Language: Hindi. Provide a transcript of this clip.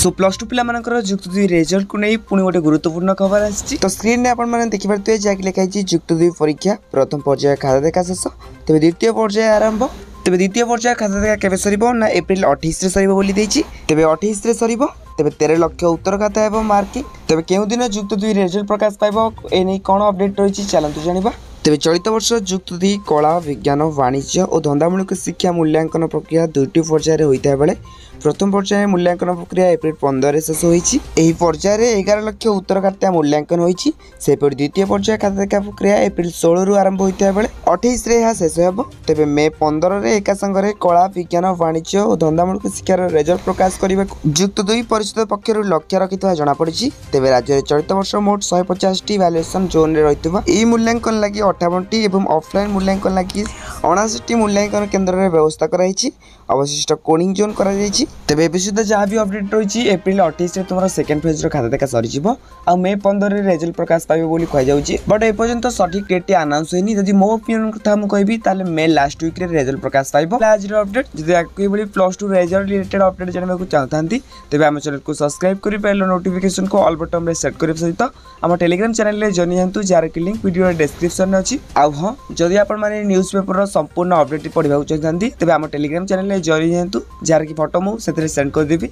सो प्लस टू पिला जुक्त दुई रिजल्ट को नहीं पुणी गोटे गुरुत्वपूर्ण खबर आसी। तो स्क्रीन में आपने देखिपे जहाँकि लिखाई जुक्त दुई परीक्षा प्रथम पर्याय खाता देखा शेष तेज द्वितीय पर्याय आरंभ। तेज द्वितीय पर्याय खाता देखा केवे सर ना एप्रिल 28 सर तेज 28 सर तेज 13 लाख उत्तर खाता है मार्किंग। तेज केउं दिन जुक्त दुई रिजल्ट प्रकाश पाइब एने कौन अपडेट रही चलतु जाना। तेज चलित वर्ष जुक्त दुई कला विज्ञान वाणिज्य और धंदामूलक शिक्षा मूल्यांकन प्रक्रिया दुईटी पर्यायर होता है बेले प्रथम पर्याय मूल्यांकन प्रक्रिया एप्रिल 15 शेष होती। पर्यायर 11 लाख उत्तर खाता मूल्यांकन होती। द्वितीय पर्याय खाता देखा प्रक्रिया एप्रिल 16 रु आरंभ होता है बेले 28 रे शेष हो। तेज मे 15 रे एका संगे कला विज्ञान वाणिज्य और धंदामूलक शिक्षार रिजल्ट प्रकाश करने जुक्त दुई परिषद पक्षर लक्ष्य रखि जमापड़ी। तेज राज्य में चलित वर्ष मोट 150 भैल्युएसन जोन में रही मूल्यांकन लगी 58 एवं ऑफलाइन मूल्यांकन लगी 59 मूल्यांकन केन्द्र में व्यवस्था कराई। अवशिष्ट कोडिंग जोन करा तेज ए सुधा जहाँ भी अपडेट रही एप्रिल 28 तुम सेकेंड फेज खाता देखा सरी मे 15 रिजल्ट प्रकाश पाइबे कहुच्छे। बट एपर्यंत सठिक डेट आनाउंस होनी। जब मो ओपिनियन कथा मुझे मे लास्ट वीक रिजल्ट प्रकाश पाइब। आज अपडेट जब plus two result related update जानने को चाहती तेज आम चैनल को सब्सक्राइब कर नोटिफिकेशन को ऑल बटन में सेट करने सहित आम टेलीग्राम चैनल में जॉइन जातु जार की लिंक वीडियो डिस्क्रिप्शन में अच्छी। हाँ जदि आप न्यूज पेपर संपूर्ण अपडेट पढ़ा चाहती तेज आम टेलीग्राम चैनल में जॉइन जातु जार की फोटो मुझे सेंड करदेवी।